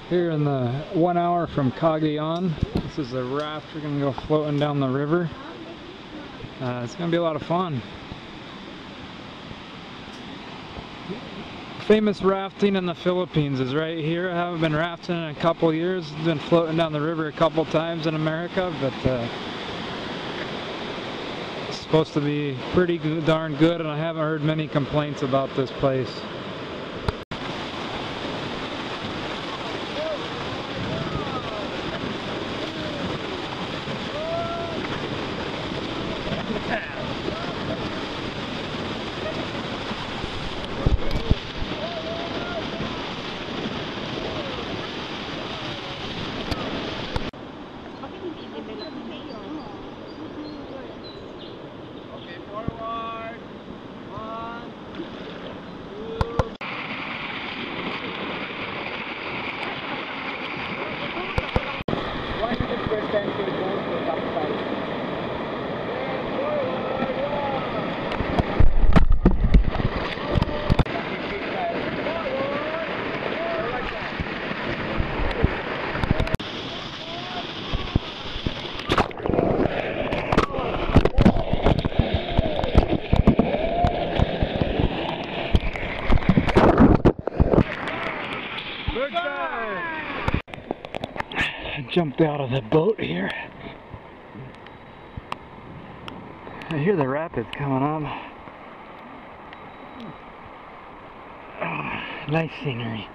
Here in the 1 hour from Cagayan. This is a raft. We're gonna go floating down the river. It's gonna be a lot of fun. Famous rafting in the Philippines is right here. I haven't been rafting in a couple years. Been floating down the river a couple times in America, but it's supposed to be pretty darn good, and I haven't heard many complaints about this place. Jumped out of the boat here. I hear the rapids coming up. Oh, nice scenery.